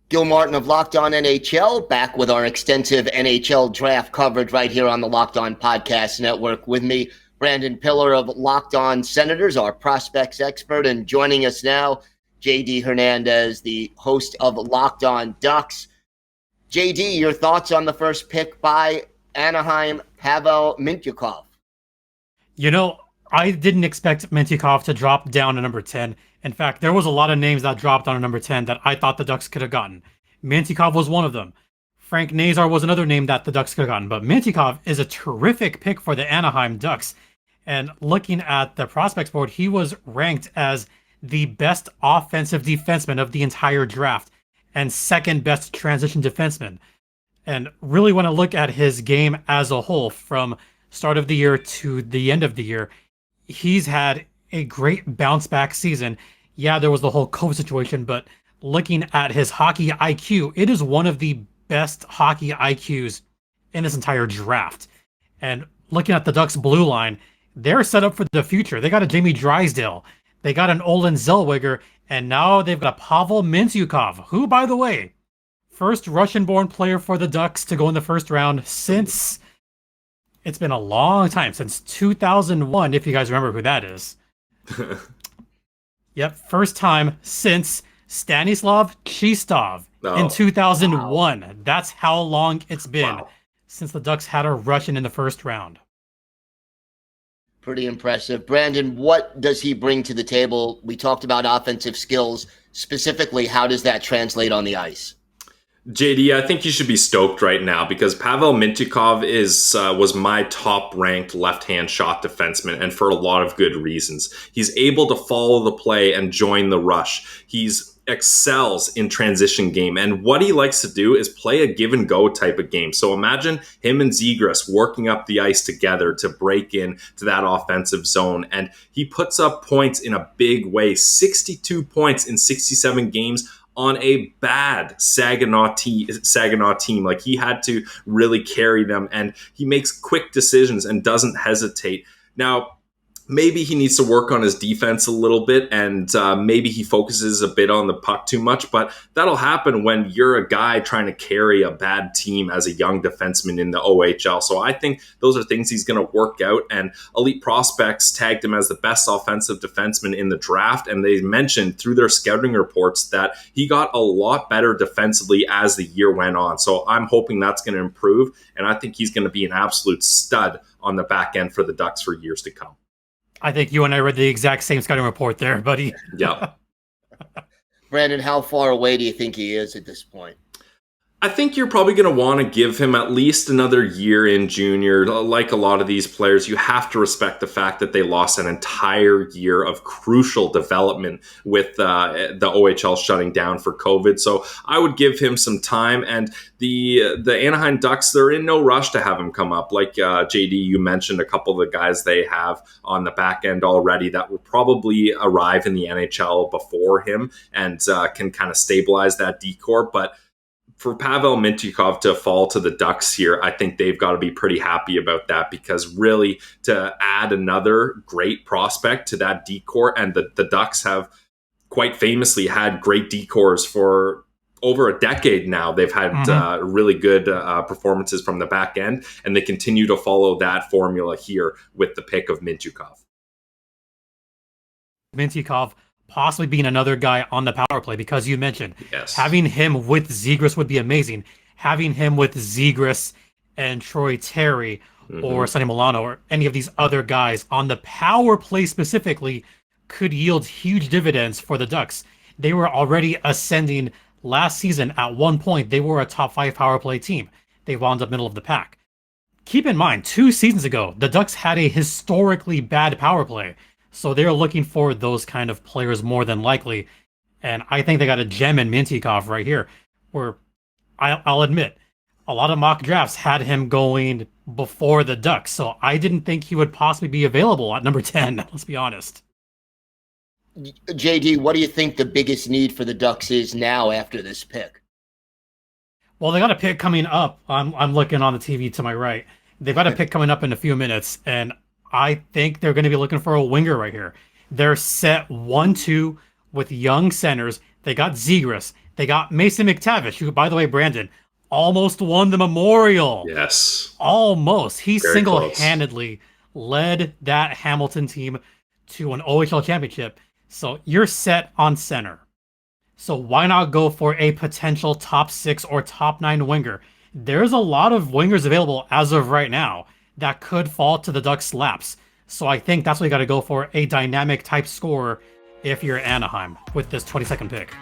Gil Martin of Locked On NHL, back with our extensive NHL draft coverage right here on the Locked On Podcast Network. With me, Brandon Pillar of Locked On Senators, our prospects expert, and joining us now, JD Hernandez, the host of Locked On Ducks. JD, your thoughts on the first pick by Anaheim, Pavel Mintyukov? You know, I didn't expect Mintyukov to drop down to number 10. In fact, there was a lot of names that dropped on number 10 that I thought the Ducks could have gotten. Mintyukov was one of them. Frank Nazar was another name that the Ducks could have gotten. But Mintyukov is a terrific pick for the Anaheim Ducks. And looking at the prospects board, he was ranked as the best offensive defenseman of the entire draft and second best transition defenseman. And really want to look at his game as a whole from start of the year to the end of the year. He's had a great bounce back season. Yeah, there was the whole COVID situation, but looking at his hockey IQ, it is one of the best hockey IQs in this entire draft. And looking at the Ducks blue line, they're set up for the future. They got a Jamie Drysdale, they got an Olin Zellweger, and now they've got a Pavel Mintyukov, who, by the way, first Russian-born player for the Ducks to go in the first round since... It's been a long time, since 2001, if you guys remember who that is. Yep, first time since Stanislav Chistov in 2001. Wow. That's how long it's been since the Ducks had a Russian in the first round. Pretty impressive. Brandon, what does he bring to the table? We talked about offensive skills. Specifically, how does that translate on the ice? JD, I think you should be stoked right now because Pavel Mintyukov was my top-ranked left-hand shot defenseman, and for a lot of good reasons. He's able to follow the play and join the rush. He's excels in transition game, and what he likes to do is play a give-and-go type of game. So imagine him and Zegras working up the ice together to break in to that offensive zone, and he puts up points in a big way. 62 points in 67 games on a bad Saginaw team. Like, he had to really carry them, and he makes quick decisions and doesn't hesitate. Now, maybe he needs to work on his defense a little bit, and maybe he focuses a bit on the puck too much, but that'll happen when you're a guy trying to carry a bad team as a young defenseman in the OHL. So I think those are things he's going to work out, and Elite Prospects tagged him as the best offensive defenseman in the draft, and they mentioned through their scouting reports that he got a lot better defensively as the year went on. So I'm hoping that's going to improve, and I think he's going to be an absolute stud on the back end for the Ducks for years to come. I think you and I read the exact same scouting report there, buddy. Yeah. Brandon, how far away do you think he is at this point? I think you're probably going to want to give him at least another year in junior. Like a lot of these players, you have to respect the fact that they lost an entire year of crucial development with the OHL shutting down for COVID. So I would give him some time. And the Anaheim Ducks, they're in no rush to have him come up. Like JD, you mentioned a couple of the guys they have on the back end already that will probably arrive in the NHL before him and can kind of stabilize that decor. But for Pavel Mintyukov to fall to the Ducks here, I think they've got to be pretty happy about that, because really to add another great prospect to that decor, and the Ducks have quite famously had great decors for over a decade now. They've had really good performances from the back end, and they continue to follow that formula here with the pick of Mintyukov. Mintyukov possibly being another guy on the power play, because you mentioned having him with Zegras would be amazing. Having him with Zegras and Troy Terry or Sonny Milano or any of these other guys on the power play specifically could yield huge dividends for the Ducks. They were already ascending last season. At one point, they were a top 5 power play team. They wound up middle of the pack. Keep in mind, 2 seasons ago, the Ducks had a historically bad power play. So they're looking for those kind of players more than likely. And I think they got a gem in Mintyukov right here, where I'll admit, a lot of mock drafts had him going before the Ducks. So I didn't think he would possibly be available at number 10, let's be honest. JD, what do you think the biggest need for the Ducks is now after this pick? Well, they got a pick coming up. I'm looking on the TV to my right. They've got a pick coming up in a few minutes, and I think they're going to be looking for a winger right here. They're set 1-2 with young centers. They got Zegras. They got Mason McTavish, who, by the way, Brandon, almost won the Memorial. Yes. Almost. He Very single-handedly led that Hamilton team to an OHL championship. So you're set on center. So why not go for a potential top 6 or top 9 winger? There's a lot of wingers available as of right now that could fall to the Ducks' laps. So I think that's what you got to go for, a dynamic type scorer if you're Anaheim with this 22nd pick.